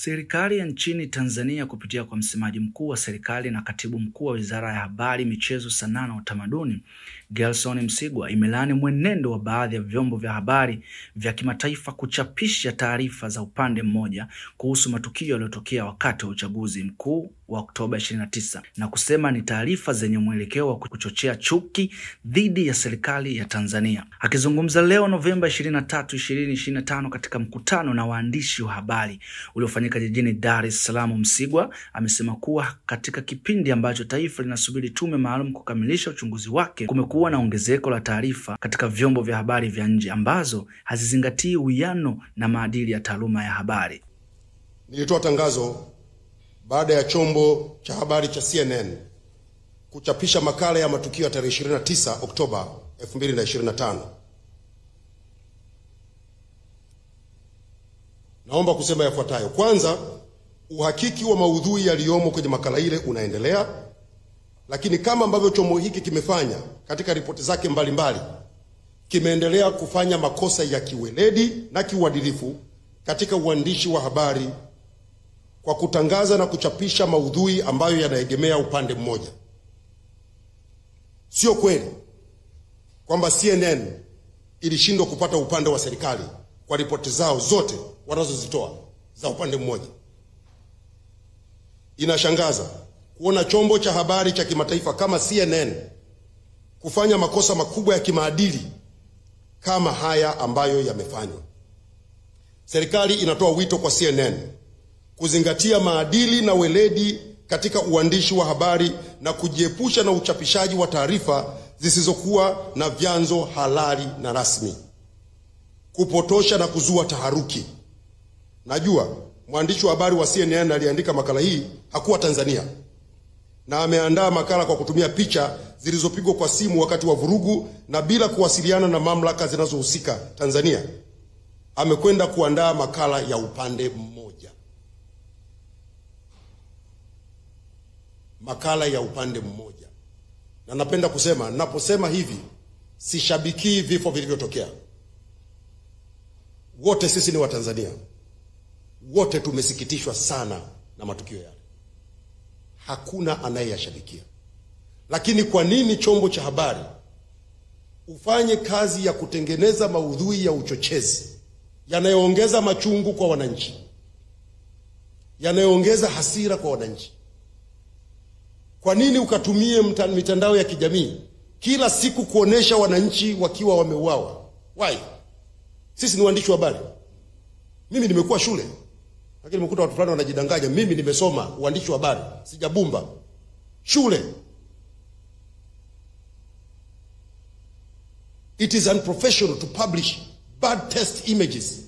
Serikali ya nchini Tanzania kupitia kwa msemaji mkuu wa serikali na katibu mkuu wa Wizara ya Habari, Michezo, Sanaa na Utamaduni, Gerson Msigwa, imelaani mwenendo wa baadhi ya vyombo vya habari vya kimataifa kuchapisha taarifa za upande mmoja kuhusu matukio yaliyotokea wakati wa uchaguzi mkuu wa Oktoba 29 na kusema ni taarifa zenye mwelekeo wa kuchochea chuki dhidi ya serikali ya Tanzania. Akizungumza leo Novemba 23, 2025 katika mkutano na waandishi wa habari uliofanyika jijini Dar es Salaam, Msigwa amesema kuwa katika kipindi ambacho taifa linasubiri tume maalum kukamilisha uchunguzi wake, kumekuwa na ongezeko la taarifa katika vyombo vya habari vya nje ambazo hazizingatii uwiano na maadili ya taaluma ya habari. Nilitoa tangazo baada ya chombo cha habari cha CNN kuchapisha makala ya matukio ya tarehe 29 Oktoba 2025. Naomba kusema yafuatayo. Kwanza, uhakiki wa maudhui yaliyomo kwenye makala ile unaendelea, lakini kama ambavyo chombo hiki kimefanya katika ripoti zake mbalimbali, kimeendelea kufanya makosa ya kiweledi na kiuadilifu katika uandishi wa habari kwa kutangaza na kuchapisha maudhui ambayo yanaegemea upande mmoja. Sio kweli kwamba CNN ilishindwa kupata upande wa serikali kwa ripoti zao zote wanazozitoa za upande mmoja. Inashangaza kuona chombo cha habari cha kimataifa kama CNN kufanya makosa makubwa ya kimaadili kama haya ambayo yamefanywa. Serikali inatoa wito kwa CNN kuzingatia maadili na weledi katika uandishi wa habari na kujiepusha na uchapishaji wa taarifa zisizokuwa na vyanzo halali na rasmi, kupotosha na kuzua taharuki. Najua mwandishi wa habari wa CNN aliandika makala hii hakuwa Tanzania, na ameandaa makala kwa kutumia picha zilizopigwa kwa simu wakati wa vurugu na bila kuwasiliana na mamlaka zinazohusika Tanzania. Amekwenda kuandaa makala ya upande mmoja. Makala ya upande mmoja. Na napenda kusema, naposema hivi, sishabikii vifo vilivyotokea. Wote sisi ni Watanzania. Wote tumesikitishwa sana na matukio yale. Hakuna anayeyashabikia. Lakini kwa nini chombo cha habari ufanye kazi ya kutengeneza maudhui ya uchochezi yanayoongeza machungu kwa wananchi, yanayoongeza hasira kwa wananchi? Kwa nini ukatumie mitandao ya kijamii kila siku kuonesha wananchi wakiwa wameuawa? Why? Sisi ni waandishi wa habari. Mimi nimekuwa shule, lakini nimekuta watu fulani wanajidanganya. Mimi nimesoma uandishi wa habari, sijabumba shule. It is unprofessional to publish bad test images.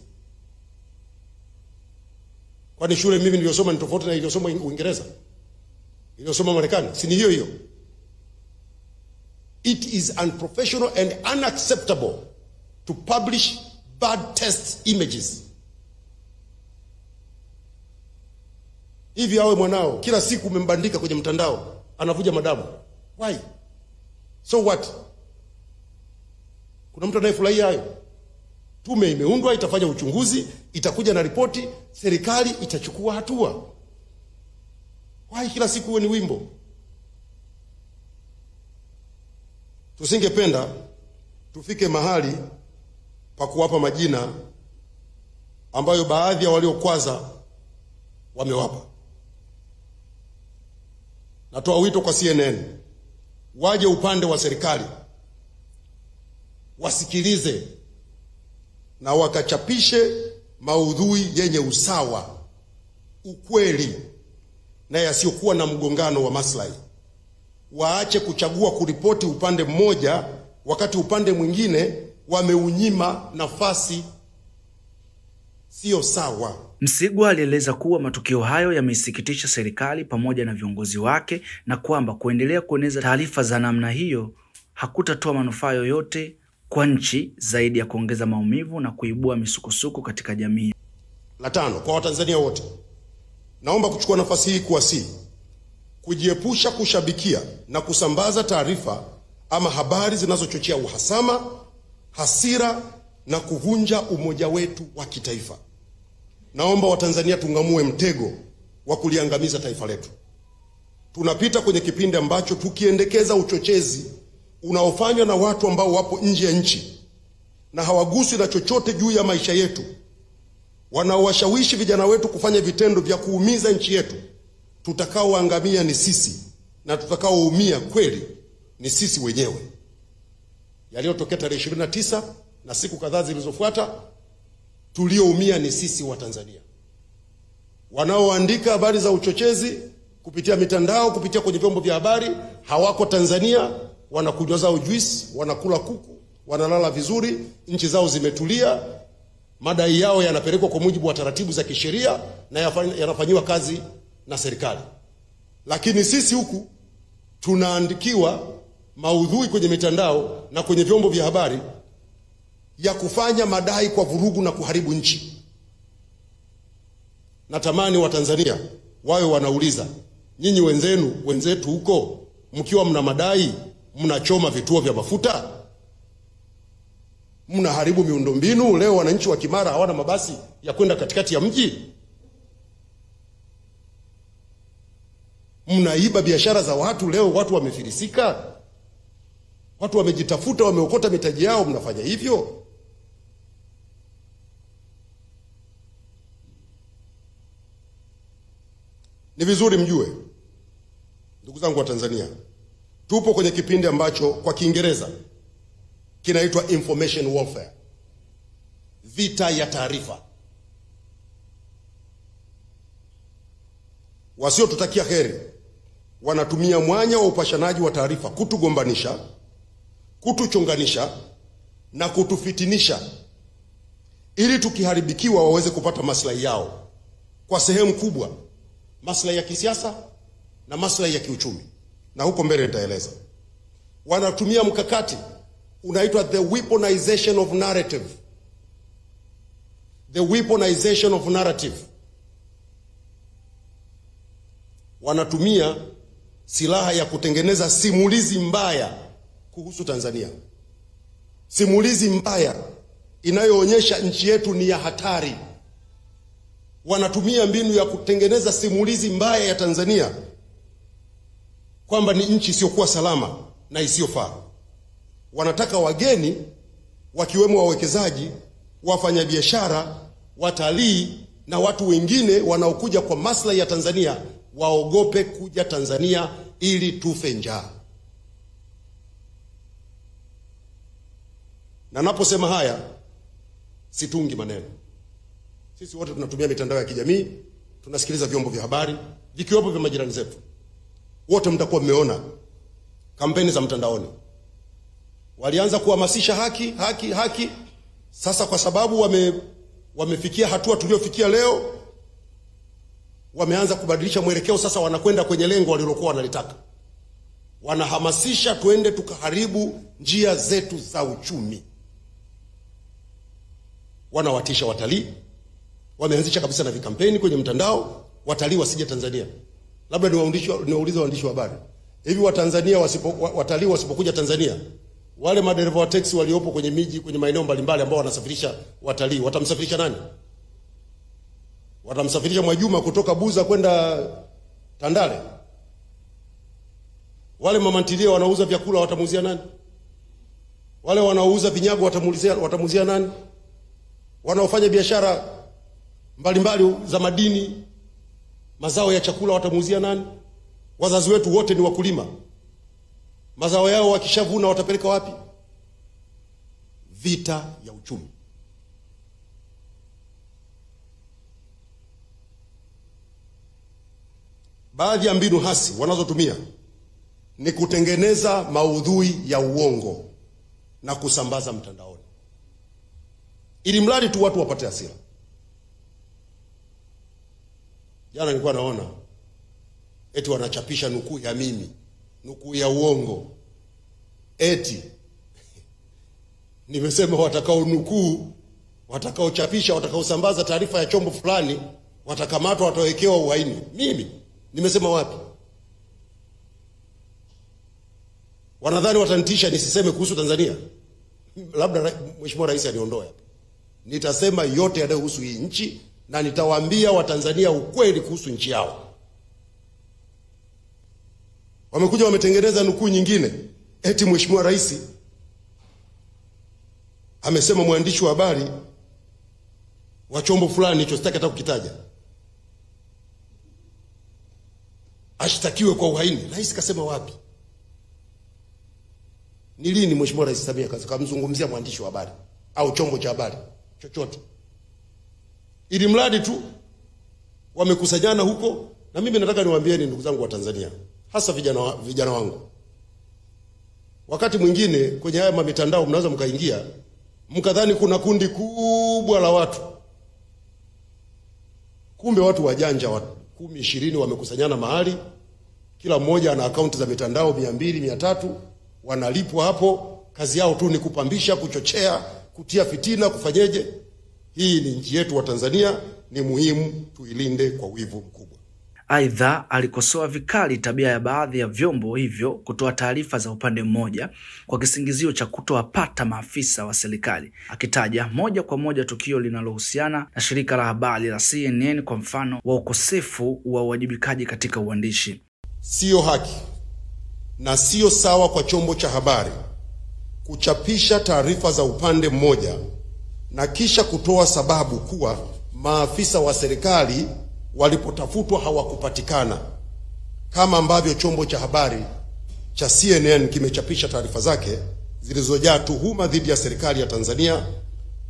Kwani shule mimi niliyosoma ni tofauti na iliyosoma Uingereza, iliyosoma Marekani? Si ni hiyo hiyo? It is unprofessional and unacceptable to publish bad test images. Hivi awe mwanao kila siku umembandika kwenye mtandao anavuja madamu. Why? So what? Kuna mtu anayefurahia hayo? Tume imeundwa, itafanya uchunguzi, itakuja na ripoti, serikali itachukua hatua. Why kila siku uwe ni wimbo? Tusingependa tufike mahali pa kuwapa majina ambayo baadhi ya waliokwaza wamewapa. Natoa wito kwa CNN waje upande wa serikali, wasikilize na wakachapishe maudhui yenye usawa, ukweli na yasiyokuwa na mgongano wa maslahi. Waache kuchagua kuripoti upande mmoja wakati upande mwingine wameunyima nafasi. Sio sawa. Msigwa alieleza kuwa matukio hayo yameisikitisha serikali pamoja na viongozi wake na kwamba kuendelea kueneza taarifa za namna hiyo hakutatoa manufaa yoyote kwa nchi zaidi ya kuongeza maumivu na kuibua misukosuko katika jamii. La tano, kwa Watanzania wote, naomba kuchukua nafasi hii kuwasihi kujiepusha kushabikia na kusambaza taarifa ama habari zinazochochea uhasama, hasira na kuvunja umoja wetu wa kitaifa. naomba Watanzania tungamue mtego wa kuliangamiza taifa letu. Tunapita kwenye kipindi ambacho tukiendekeza uchochezi unaofanywa na watu ambao wapo nje ya nchi na hawaguswi na chochote juu ya maisha yetu, wanaowashawishi vijana wetu kufanya vitendo vya kuumiza nchi yetu, tutakaoangamia ni sisi, na tutakaoumia kweli ni sisi wenyewe. Yaliyotokea tarehe 29 na siku kadhaa zilizofuata, tulioumia ni sisi wa Tanzania. Wanaoandika habari za uchochezi kupitia mitandao, kupitia kwenye vyombo vya habari, hawako Tanzania, wanakunywa zao juice, wanakula kuku, wanalala vizuri, nchi zao zimetulia, madai yao yanapelekwa kwa mujibu wa taratibu za kisheria na yanafanywa kazi na serikali. Lakini sisi huku tunaandikiwa maudhui kwenye mitandao na kwenye vyombo vya habari ya kufanya madai kwa vurugu na kuharibu nchi. Natamani Watanzania wawe wanauliza, nyinyi wenzetu huko, mkiwa mna madai, mnachoma vituo vya mafuta, mnaharibu miundombinu. Leo wananchi wa Kimara hawana mabasi ya kwenda katikati ya mji. Mnaiba biashara za watu, leo watu wamefilisika. Watu wamejitafuta, wameokota mitaji yao, mnafanya hivyo. Ni vizuri mjue, ndugu zangu wa Tanzania, tupo kwenye kipindi ambacho kwa Kiingereza kinaitwa information warfare, vita ya taarifa. Wasiotutakia heri wanatumia mwanya wa upashanaji wa taarifa kutugombanisha, kutuchonganisha na kutufitinisha, ili tukiharibikiwa waweze kupata maslahi yao, kwa sehemu kubwa maslahi ya kisiasa na maslahi ya kiuchumi, na huko mbele nitaeleza. Wanatumia mkakati unaitwa the weaponization of narrative. The weaponization of narrative. Wanatumia silaha ya kutengeneza simulizi mbaya kuhusu Tanzania. Simulizi mbaya inayoonyesha nchi yetu ni ya hatari. Wanatumia mbinu ya kutengeneza simulizi mbaya ya Tanzania kwamba ni nchi isiyokuwa salama na isiyofaa. Wanataka wageni, wakiwemo wawekezaji, wafanyabiashara, watalii na watu wengine wanaokuja kwa maslahi ya Tanzania, waogope kuja Tanzania ili tufe njaa. Na naposema haya, situngi maneno. Sisi wote tunatumia mitandao ya kijamii, tunasikiliza vyombo vya habari, vikiwepo vya majirani zetu. Wote mtakuwa mmeona kampeni za mtandaoni. Walianza kuhamasisha haki. Sasa kwa sababu wamefikia hatua tuliofikia leo, wameanza kubadilisha mwelekeo. Sasa wanakwenda kwenye lengo walilokuwa wanalitaka. Wanahamasisha tuende tukaharibu njia zetu za uchumi. Wanawatisha watalii. Wameanzisha kabisa na vikampeni kwenye mtandao, watalii wasije Tanzania. Labda niwaulize waandishi wa habari, hivi watalii wasipokuja Tanzania, wale madereva wa taxi waliopo kwenye miji, kwenye maeneo mbalimbali ambao wanasafirisha watalii, watamsafirisha nani? Watamsafirisha Mwajuma kutoka Buza kwenda Tandale? Wale mamantilia wanauza vyakula watamuuzia nani? Wale wanaouza vinyago watamuuzia nani? Wanaofanya biashara mbalimbali za madini, mazao ya chakula watamuuzia nani? Wazazi wetu wote ni wakulima. Mazao yao wakishavuna watapeleka wapi? Vita ya uchumi. Baadhi ya mbinu hasi wanazotumia ni kutengeneza maudhui ya uongo na kusambaza mtandaoni, ili mradi tu watu wapate hasira. Jana nilikuwa naona eti wanachapisha nukuu ya mimi, nukuu ya uongo. Eti nimesema watakao nukuu, watakao chapisha, watakao sambaza taarifa ya chombo fulani watakamatwa, watawekewa uhaini. Mimi nimesema wapi? Wanadhani watanitisha nisiseme kuhusu Tanzania? Labda Mheshimiwa Rais aniondoe hapa. Nitasema yote yanayohusu hii nchi na nitawaambia Watanzania ukweli kuhusu nchi yao. Wamekuja wametengeneza nukuu nyingine, eti Mheshimiwa Rais amesema mwandishi wa habari wa chombo fulani hicho, sitaki hata kukitaja, ashtakiwe kwa uhaini. Rais kasema wapi? Ni lini Mheshimiwa Rais Samia kamzungumzia mwandishi wa habari au chombo cha habari chochote? Ili mradi tu wamekusanyana huko. Na mimi nataka niwaambieni ndugu zangu wa Tanzania, hasa vijana wangu, wakati mwingine kwenye haya mitandao mnaweza mkaingia mkadhani kuna kundi kubwa la watu, kumbe watu wajanja 10-20 wamekusanyana mahali, kila mmoja ana akaunti za mitandao 200-300, wanalipwa hapo, kazi yao tu ni kupambisha, kuchochea, kutia fitina, kufanyeje. Hii ni nchi yetu wa Tanzania, ni muhimu tuilinde kwa wivu mkubwa. Aidha, alikosoa vikali tabia ya baadhi ya vyombo hivyo kutoa taarifa za upande mmoja kwa kisingizio cha kutowapata maafisa wa serikali, akitaja moja kwa moja tukio linalohusiana na shirika la habari la CNN kwa mfano wa ukosefu wa uwajibikaji katika uandishi. Sio haki na sio sawa kwa chombo cha habari kuchapisha taarifa za upande mmoja na kisha kutoa sababu kuwa maafisa wa serikali walipotafutwa hawakupatikana, kama ambavyo chombo cha habari cha CNN kimechapisha taarifa zake zilizojaa tuhuma dhidi ya serikali ya Tanzania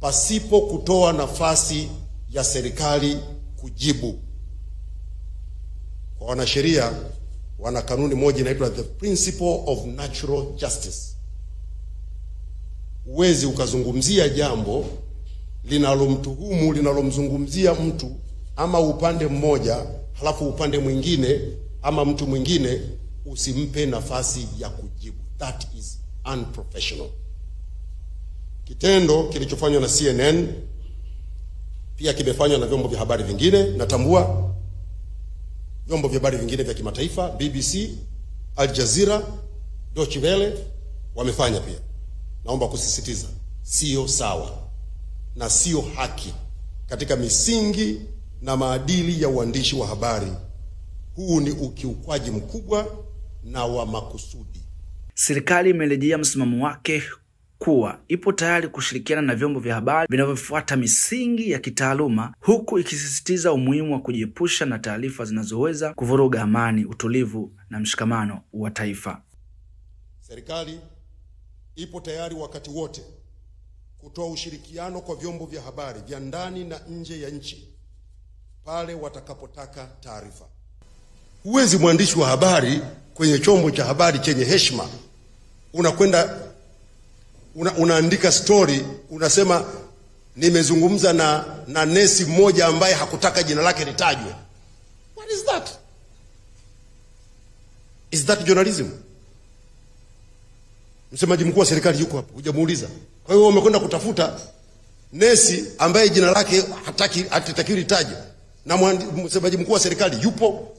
pasipo kutoa nafasi ya serikali kujibu. Kwa wanasheria wana kanuni moja inaitwa the principle of natural justice. Huwezi ukazungumzia jambo linalomtuhumu, linalomzungumzia mtu ama upande mmoja, halafu upande mwingine ama mtu mwingine usimpe nafasi ya kujibu. That is unprofessional. Kitendo kilichofanywa na CNN pia kimefanywa na vyombo vya habari vingine. Natambua vyombo vya habari vingine vya kimataifa, BBC, Al Jazeera, Deutsche Welle wamefanya pia. Naomba kusisitiza, sio sawa na sio haki katika misingi na maadili ya uandishi wa habari. Huu ni ukiukwaji mkubwa na wa makusudi. Serikali imerejea msimamo wake kuwa ipo tayari kushirikiana na vyombo vya habari vinavyofuata misingi ya kitaaluma, huku ikisisitiza umuhimu wa kujiepusha na taarifa zinazoweza kuvuruga amani, utulivu na mshikamano wa taifa. Serikali ipo tayari wakati wote kutoa ushirikiano kwa vyombo vya habari vya ndani na nje ya nchi pale watakapotaka taarifa. Huwezi mwandishi wa habari kwenye chombo cha habari chenye heshima unakwenda unaandika story, unasema nimezungumza na nesi mmoja ambaye hakutaka jina lake litajwe. What is that? Is that journalism? Msemaji mkuu wa serikali yuko hapo, hujamuuliza. Kwa hiyo umekwenda kutafuta nesi ambaye jina lake hataki litajwe, na msemaji mkuu wa serikali yupo,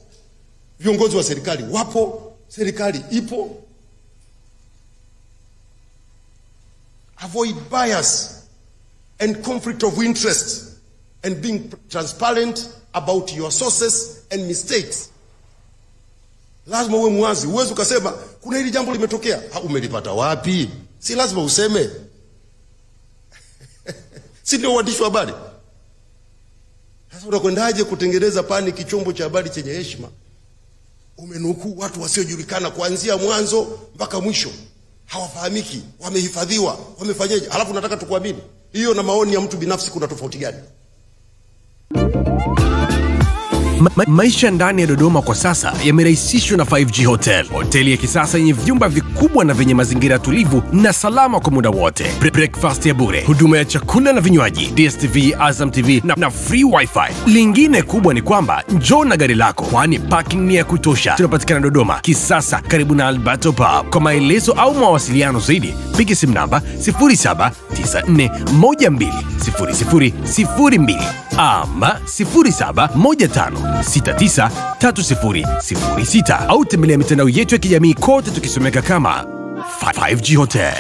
viongozi wa serikali wapo, serikali ipo. Avoid bias and conflict of interest and being transparent about your sources and mistakes. Lazima uwe mwazi. Uwezo ukasema kuna hili jambo limetokea, umelipata wapi? Si lazima useme. Si ndio uandishi wa habari? Sasa unakwendaje kutengeneza panic chombo cha habari chenye heshima? Umenukuu watu wasiojulikana kuanzia mwanzo mpaka mwisho. Hawafahamiki, wamehifadhiwa, wamefanyaje? Halafu nataka tukuamini. Hiyo na maoni ya mtu binafsi kuna tofauti gani? Maisha ndani ya Dodoma kwa sasa yamerahisishwa na 5G Hotel. Hoteli ya kisasa yenye vyumba vikubwa na vyenye mazingira tulivu na salama kwa muda wote. Breakfast ya bure, huduma ya chakula na vinywaji, DSTV, Azam TV na free wifi. Lingine kubwa ni kwamba njoo na gari lako, kwani parking ni ya kutosha. Tunapatikana Dodoma Kisasa, karibu na Alberto Pub. Kwa maelezo au mawasiliano zaidi, piga simu namba 0794120002 ama 0715693006 au tembelea mitandao yetu ya kijamii kote tukisomeka kama 5G Hotel.